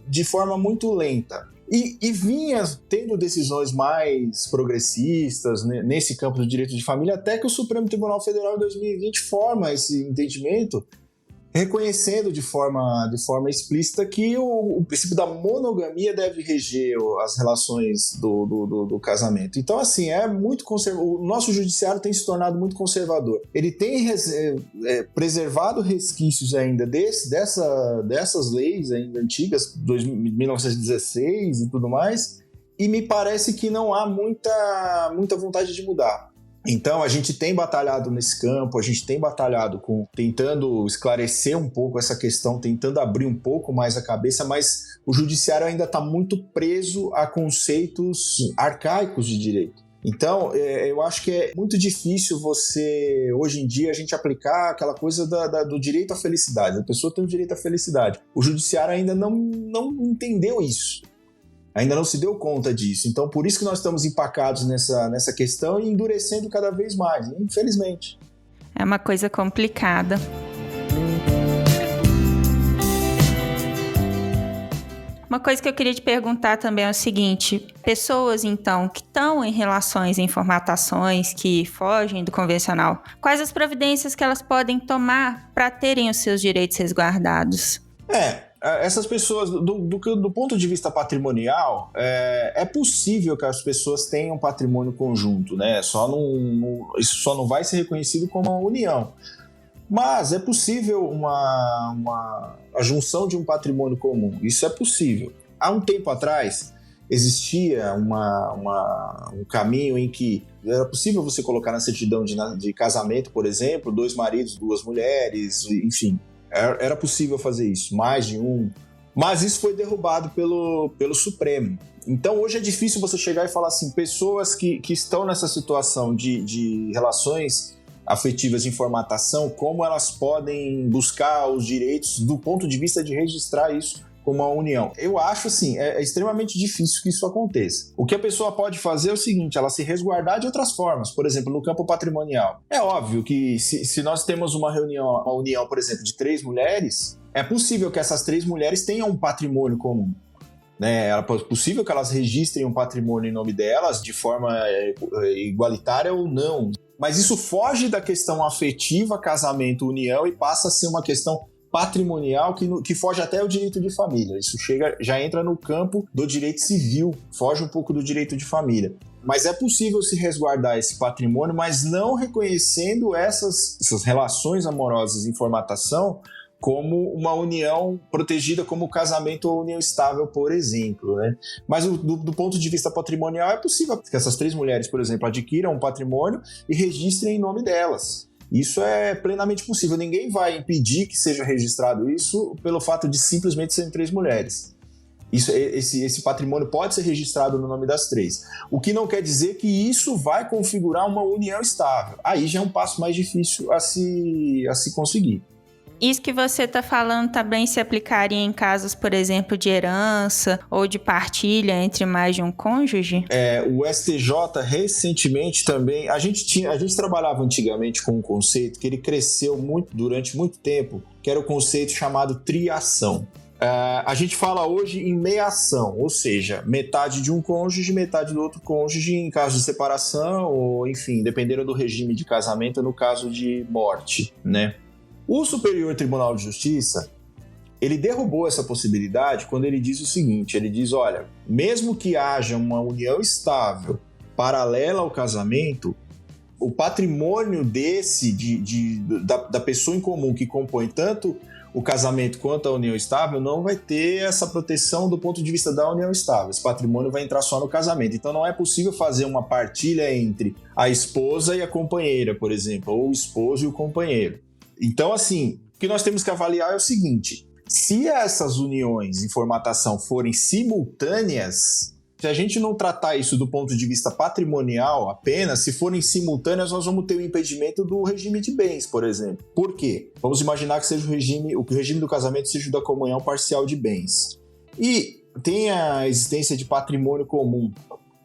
de forma muito lenta. E vinha tendo decisões mais progressistas nesse campo do direito de família, até que o Supremo Tribunal Federal em 2020 forma esse entendimento, reconhecendo de forma explícita que o princípio da monogamia deve reger as relações do casamento. Então, assim, muito conservador. O nosso judiciário tem se tornado muito conservador. Ele tem preservado resquícios ainda dessas leis ainda antigas, 1916 e tudo mais, e me parece que não há muita vontade de mudar. Então, a gente tem batalhado nesse campo, a gente tem batalhado tentando esclarecer um pouco essa questão, tentando abrir um pouco mais a cabeça, mas o judiciário ainda está muito preso a conceitos arcaicos de direito. Então, eu acho que é muito difícil hoje em dia, a gente aplicar aquela coisa do direito à felicidade. A pessoa tem o direito à felicidade. O judiciário ainda não entendeu isso. Ainda não se deu conta disso. Então, por isso que nós estamos empacados nessa questão e endurecendo cada vez mais, infelizmente. É uma coisa complicada. Uma coisa que eu queria te perguntar também é o seguinte: pessoas, então, que estão em relações, em formatações que fogem do convencional, quais as providências que elas podem tomar para terem os seus direitos resguardados? Essas pessoas, do ponto de vista patrimonial, é possível que as pessoas tenham patrimônio conjunto, né? Isso só não vai ser reconhecido como uma união. Mas é possível a junção de um patrimônio comum. Isso é possível. Há um tempo atrás, existia um caminho em que era possível você colocar na certidão de casamento, por exemplo, 2 maridos, 2 mulheres, enfim. Era possível fazer isso, mais de um. Mas isso foi derrubado pelo Supremo. Então hoje é difícil você chegar e falar assim, pessoas que estão nessa situação de relações afetivas em formatação, como elas podem buscar os direitos do ponto de vista de registrar isso como uma união. Eu acho assim, é extremamente difícil que isso aconteça. O que a pessoa pode fazer é o seguinte, ela se resguardar de outras formas, por exemplo, no campo patrimonial. É óbvio que se nós temos uma união, por exemplo, de 3 mulheres, é possível que essas 3 mulheres tenham um patrimônio comum. Né? É possível que elas registrem um patrimônio em nome delas de forma igualitária ou não. Mas isso foge da questão afetiva, casamento, união, e passa a ser uma questão patrimonial que foge até o direito de família. Isso já entra no campo do direito civil, foge um pouco do direito de família. Mas é possível se resguardar esse patrimônio, mas não reconhecendo essas relações amorosas em formatação como uma união protegida como casamento ou união estável, por exemplo, né? Mas do ponto de vista patrimonial é possível que essas 3 mulheres, por exemplo, adquiram um patrimônio e registrem em nome delas. Isso é plenamente possível. Ninguém vai impedir que seja registrado isso pelo fato de simplesmente serem 3 mulheres. Esse patrimônio pode ser registrado no nome das 3. O que não quer dizer que isso vai configurar uma união estável. Aí já é um passo mais difícil a se conseguir. Isso que você está falando também se aplicaria em casos, por exemplo, de herança ou de partilha entre mais de um cônjuge? O STJ recentemente também... A gente trabalhava antigamente com um conceito que ele cresceu durante muito tempo, que era o conceito chamado triação. A gente fala hoje em meiação, ou seja, metade de um cônjuge, metade do outro cônjuge em caso de separação ou, enfim, dependendo do regime de casamento, no caso de morte, né? O Superior Tribunal de Justiça, ele derrubou essa possibilidade quando ele diz o seguinte, ele diz, olha, mesmo que haja uma união estável paralela ao casamento, o patrimônio da pessoa em comum que compõe tanto o casamento quanto a união estável não vai ter essa proteção do ponto de vista da união estável. Esse patrimônio vai entrar só no casamento. Então não é possível fazer uma partilha entre a esposa e a companheira, por exemplo, ou o esposo e o companheiro. Então, assim, o que nós temos que avaliar é o seguinte: se essas uniões em formatação forem simultâneas, se a gente não tratar isso do ponto de vista patrimonial apenas, se forem simultâneas, nós vamos ter o impedimento do regime de bens, por exemplo. Por quê? Vamos imaginar que seja o regime do casamento seja o da comunhão parcial de bens. E tem a existência de patrimônio comum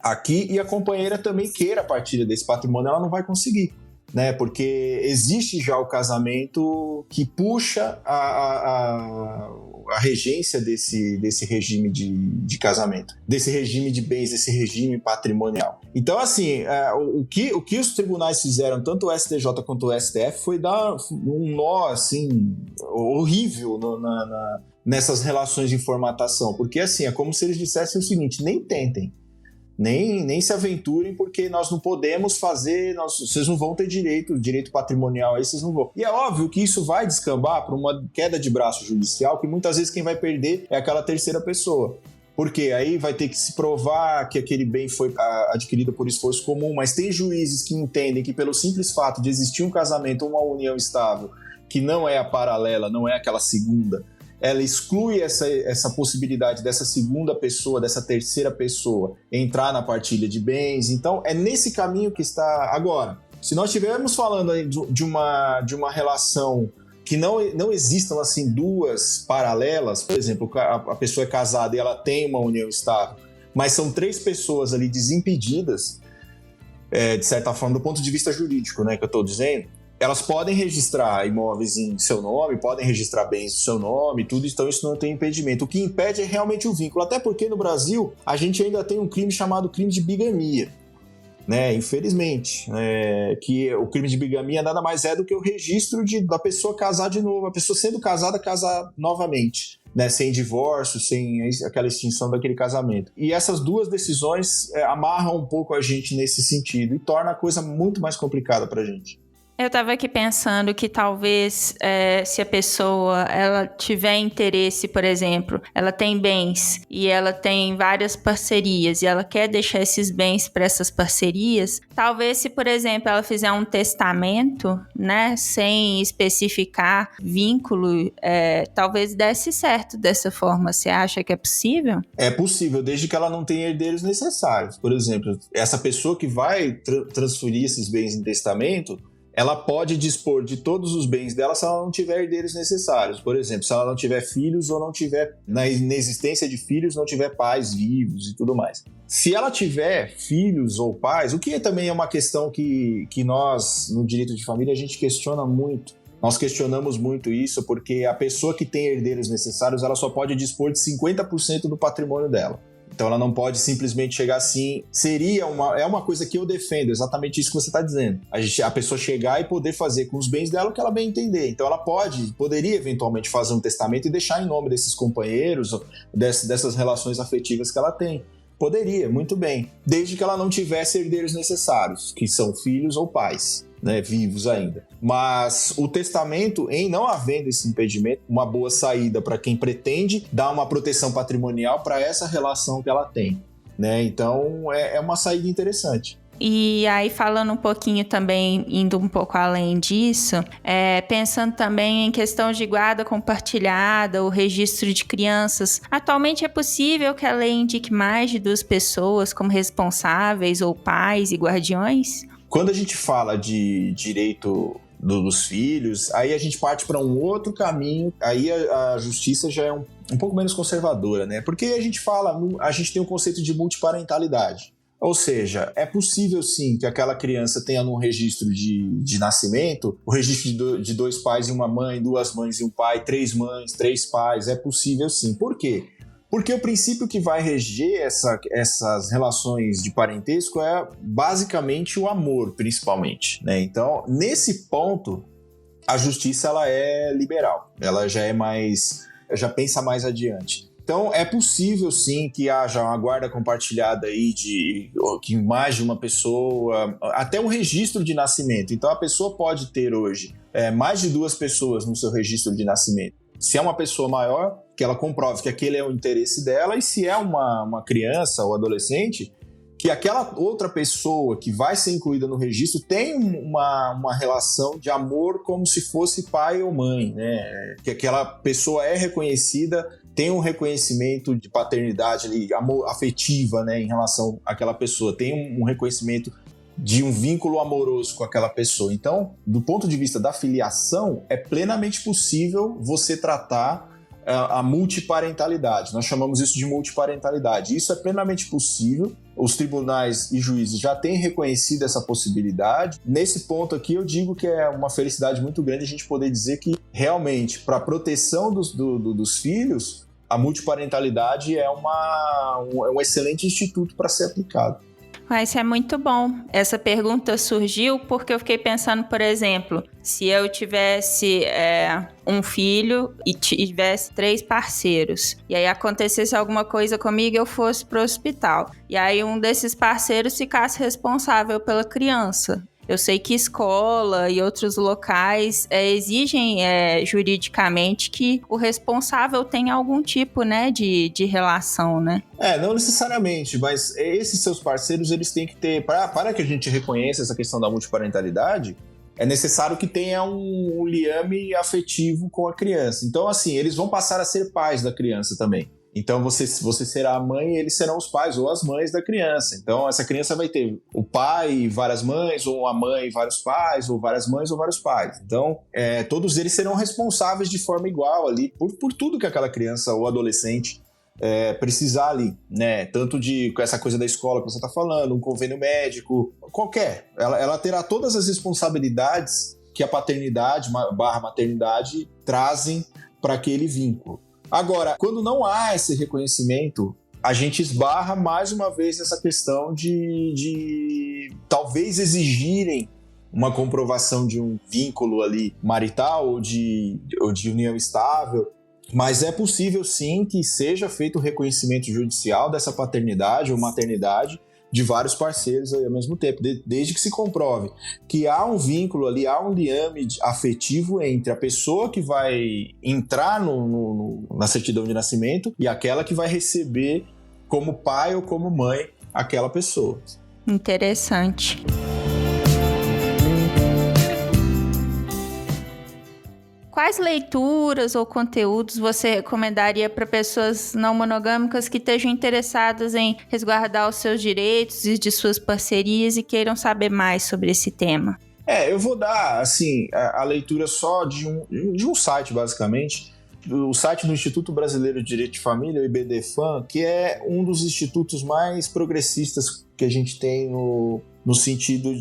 aqui e a companheira também queira a partilha desse patrimônio, ela não vai conseguir, né? Porque existe já o casamento que puxa a regência desse regime de casamento, desse regime de bens, desse regime patrimonial. Então, assim, o que os tribunais fizeram, tanto o STJ quanto o STF, foi dar um nó, assim, horrível nessas relações de formatação, porque, assim, é como se eles dissessem o seguinte: nem tentem, nem se aventurem, porque nós não podemos fazer, vocês não vão ter direito patrimonial aí, vocês não vão. E é óbvio que isso vai descambar para uma queda de braço judicial, que muitas vezes quem vai perder é aquela terceira pessoa. Porque aí vai ter que se provar que aquele bem foi adquirido por esforço comum, mas tem juízes que entendem que pelo simples fato de existir um casamento ou uma união estável, que não é a paralela, não é aquela segunda, ela exclui essa possibilidade dessa segunda pessoa, dessa terceira pessoa entrar na partilha de bens. Então, é nesse caminho que está agora. Se nós estivermos falando aí de uma relação que não existam assim duas paralelas, por exemplo, a pessoa é casada e ela tem uma união estável, mas são 3 pessoas ali desimpedidas, de certa forma, do ponto de vista jurídico, né, que eu estou dizendo, elas podem registrar imóveis em seu nome, podem registrar bens em seu nome, tudo, então isso não tem impedimento. O que impede é realmente o vínculo, até porque no Brasil a gente ainda tem um crime chamado crime de bigamia, né? Infelizmente, que o crime de bigamia nada mais é do que o registro da pessoa casar de novo, a pessoa sendo casada, casar novamente, né? Sem divórcio, sem aquela extinção daquele casamento. E essas duas decisões amarram um pouco a gente nesse sentido e torna a coisa muito mais complicada pra gente. Eu estava aqui pensando que talvez se a pessoa ela tiver interesse, por exemplo, ela tem bens e ela tem várias parcerias e ela quer deixar esses bens para essas parcerias, talvez se, por exemplo, ela fizer um testamento, né, sem especificar vínculo, talvez desse certo dessa forma. Você acha que é possível? É possível, desde que ela não tenha herdeiros necessários. Por exemplo, essa pessoa que vai transferir esses bens em testamento, ela pode dispor de todos os bens dela se ela não tiver herdeiros necessários. Por exemplo, se ela não tiver filhos ou não tiver, na inexistência de filhos, não tiver pais vivos e tudo mais. Se ela tiver filhos ou pais, o que também é uma questão que nós, no direito de família, a gente questiona muito. Nós questionamos muito isso porque a pessoa que tem herdeiros necessários, ela só pode dispor de 50% do patrimônio dela. Então ela não pode simplesmente chegar assim. É uma coisa que eu defendo, exatamente isso que você está dizendo. A pessoa chegar e poder fazer com os bens dela o que ela bem entender. Então ela poderia eventualmente fazer um testamento e deixar em nome desses companheiros, dessas relações afetivas que ela tem. Poderia, muito bem, desde que ela não tivesse herdeiros necessários, que são filhos ou pais, né, vivos ainda. Mas o testamento, em não havendo esse impedimento, uma boa saída para quem pretende dar uma proteção patrimonial para essa relação que ela tem, né? Então é uma saída interessante. E aí, falando um pouquinho também, indo um pouco além disso, pensando também em questão de guarda compartilhada, o registro de crianças. Atualmente é possível que a lei indique mais de 2 pessoas como responsáveis ou pais e guardiões? Quando a gente fala de direito dos filhos, aí a gente parte para um outro caminho, aí a justiça já é um pouco menos conservadora, né? Porque a gente tem o conceito de multiparentalidade. Ou seja, é possível sim que aquela criança tenha no registro de nascimento o registro de 2 pais e uma mãe, 2 mães e um pai, 3 mães, 3 pais, é possível sim. Por quê? Porque o princípio que vai reger essas relações de parentesco é basicamente o amor, principalmente, né? Então, nesse ponto, a justiça ela é liberal, ela já pensa mais adiante. Então, é possível, sim, que haja uma guarda compartilhada aí que mais de uma pessoa, até um registro de nascimento. Então, a pessoa pode ter hoje mais de 2 pessoas no seu registro de nascimento. Se é uma pessoa maior, que ela comprove que aquele é o interesse dela, e se é uma criança ou adolescente, que aquela outra pessoa que vai ser incluída no registro tem uma relação de amor como se fosse pai ou mãe, né? Que aquela pessoa é reconhecida, tem um reconhecimento de paternidade ali, amor, afetiva, né, em relação àquela pessoa, tem um reconhecimento de um vínculo amoroso com aquela pessoa. Então, do ponto de vista da filiação, é plenamente possível você tratar a multiparentalidade. Nós chamamos isso de multiparentalidade. Isso é plenamente possível. Os tribunais e juízes já têm reconhecido essa possibilidade. Nesse ponto aqui, eu digo que é uma felicidade muito grande a gente poder dizer que, realmente, para a proteção dos filhos, a multiparentalidade é um excelente instituto para ser aplicado. Isso é muito bom. Essa pergunta surgiu porque eu fiquei pensando, por exemplo, se eu tivesse um filho e tivesse 3 parceiros, e aí acontecesse alguma coisa comigo e eu fosse para o hospital, e aí um desses parceiros ficasse responsável pela criança. Eu sei que escola e outros locais exigem juridicamente que o responsável tenha algum tipo, né, de relação, né? Não necessariamente, mas esses seus parceiros, eles têm que ter, para que a gente reconheça essa questão da multiparentalidade, é necessário que tenha um liame afetivo com a criança. Então, assim, eles vão passar a ser pais da criança também. Então você será a mãe e eles serão os pais ou as mães da criança. Então essa criança vai ter o pai e várias mães, ou a mãe e vários pais, ou várias mães ou vários pais. Então todos eles serão responsáveis de forma igual ali por tudo que aquela criança ou adolescente precisar ali, né? Tanto com essa coisa da escola que você está falando, um convênio médico, qualquer. Ela terá todas as responsabilidades que a paternidade / maternidade trazem para aquele vínculo. Agora, quando não há esse reconhecimento, a gente esbarra mais uma vez nessa questão de talvez exigirem uma comprovação de um vínculo ali marital ou de união estável, mas é possível sim que seja feito o reconhecimento judicial dessa paternidade ou maternidade de vários parceiros aí ao mesmo tempo, desde que se comprove que há um vínculo ali, há um liame afetivo entre a pessoa que vai entrar na certidão de nascimento e aquela que vai receber como pai ou como mãe aquela pessoa. Interessante. Quais leituras ou conteúdos você recomendaria para pessoas não monogâmicas que estejam interessadas em resguardar os seus direitos e de suas parcerias e queiram saber mais sobre esse tema? Eu vou dar assim, a leitura só de um site, basicamente. O site do Instituto Brasileiro de Direito de Família, o IBDFAM, que é um dos institutos mais progressistas que a gente tem no sentido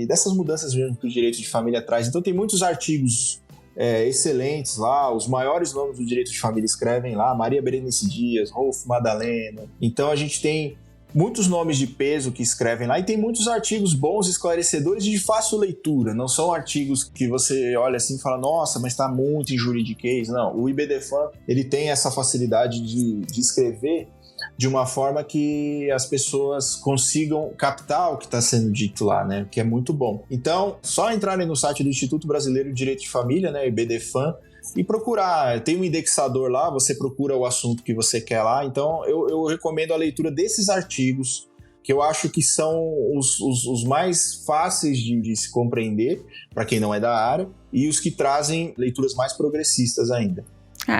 dessas mudanças mesmo que o direito de família traz. Então tem muitos artigos excelentes lá, os maiores nomes do direito de família escrevem lá, Maria Berenice Dias, Rolf Madalena. Então a gente tem muitos nomes de peso que escrevem lá e tem muitos artigos bons, esclarecedores e de fácil leitura. Não são artigos que você olha assim e fala, nossa, mas está muito em juridiquês. Não, o IBDFAN, ele tem essa facilidade de escrever de uma forma que as pessoas consigam captar o que está sendo dito lá, né? Que é muito bom. Então, só entrarem no site do Instituto Brasileiro de Direito de Família, né, IBDFAN, e procurar. Tem um indexador lá, você procura o assunto que você quer lá. Então, eu recomendo a leitura desses artigos, que eu acho que são os mais fáceis de se compreender, para quem não é da área, e os que trazem leituras mais progressistas ainda.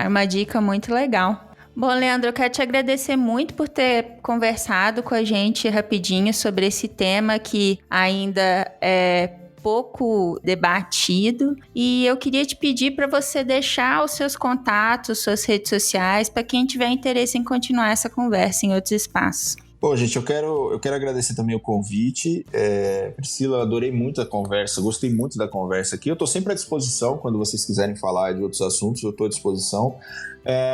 Uma dica muito legal. Bom, Leandro, eu quero te agradecer muito por ter conversado com a gente rapidinho sobre esse tema que ainda é pouco debatido, e eu queria te pedir para você deixar os seus contatos, suas redes sociais, para quem tiver interesse em continuar essa conversa em outros espaços. Bom, gente, eu quero agradecer também o convite. Priscila, adorei muito a conversa, gostei muito da conversa aqui. Eu estou sempre à disposição, quando vocês quiserem falar de outros assuntos, eu estou à disposição.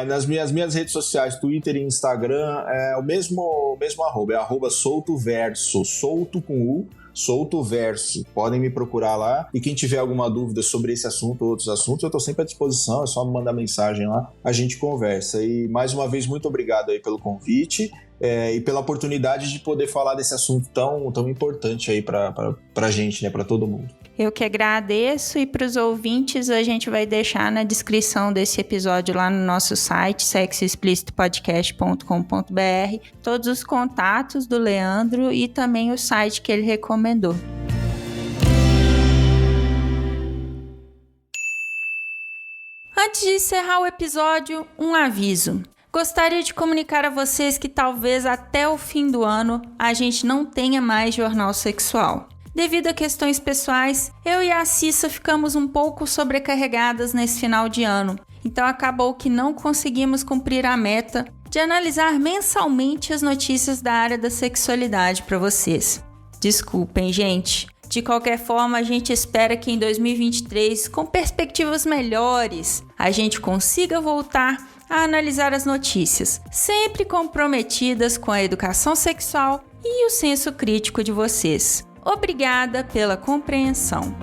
Nas minhas redes sociais, Twitter e Instagram, é o mesmo arroba, é @soltoverso, solto com U, Solto Verso. Podem me procurar lá, e quem tiver alguma dúvida sobre esse assunto ou outros assuntos, eu estou sempre à disposição, é só me mandar mensagem lá, a gente conversa. E mais uma vez, muito obrigado aí pelo convite e pela oportunidade de poder falar desse assunto tão importante aí pra gente, né, pra todo mundo. Eu que agradeço, e para os ouvintes a gente vai deixar na descrição desse episódio lá no nosso site, sexoexplicitopodcast.com.br, todos os contatos do Leandro e também o site que ele recomendou. Antes de encerrar o episódio, um aviso. Gostaria de comunicar a vocês que talvez até o fim do ano a gente não tenha mais Jornal Sexual. Devido a questões pessoais, eu e a Cissa ficamos um pouco sobrecarregadas nesse final de ano, então acabou que não conseguimos cumprir a meta de analisar mensalmente as notícias da área da sexualidade para vocês. Desculpem, gente. De qualquer forma, a gente espera que em 2023, com perspectivas melhores, a gente consiga voltar a analisar as notícias, sempre comprometidas com a educação sexual e o senso crítico de vocês. Obrigada pela compreensão.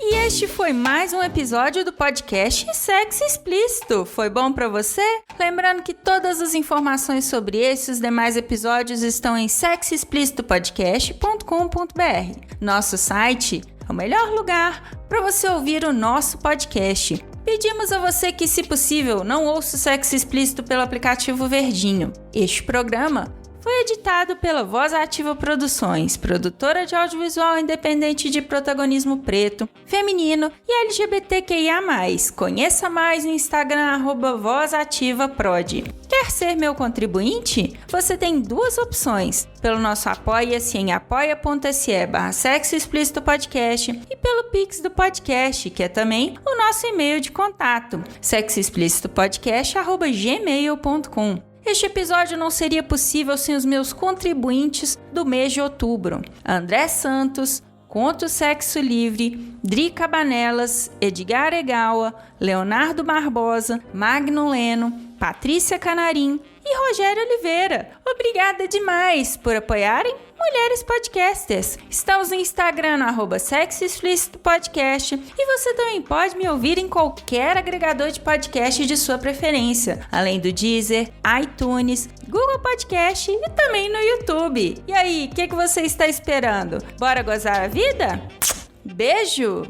E este foi mais um episódio do podcast Sexo Explícito. Foi bom para você? Lembrando que todas as informações sobre esse e os demais episódios estão em sexoexplicitopodcast.com.br. Nosso site é o melhor lugar para você ouvir o nosso podcast. Pedimos a você que, se possível, não ouça o Sexo Explícito pelo aplicativo Verdinho. Este programa foi editado pela Voz Ativa Produções, produtora de audiovisual independente de protagonismo preto, feminino e LGBTQIA+. Conheça mais no Instagram @VozAtivaProd. Quer ser meu contribuinte? Você tem duas opções: pelo nosso Apoia-se em apoia.se/Sexo Explícito Podcast e pelo Pix do podcast, que é também o nosso e-mail de contato, sexoexplicitopodcast@gmail.com. Este episódio não seria possível sem os meus contribuintes do mês de outubro: André Santos, Conto Sexo Livre, Dri Cabanelas, Edgar Egawa, Leonardo Barbosa, Magno Leno, Patrícia Canarim e Rogério Oliveira. Obrigada demais por apoiarem Mulheres Podcasters. Estamos no Instagram no @Sexo Explícito Podcast, e você também pode me ouvir em qualquer agregador de podcast de sua preferência, além do Deezer, iTunes, Google Podcast e também no YouTube. E aí, o que você está esperando? Bora gozar a vida? Beijo!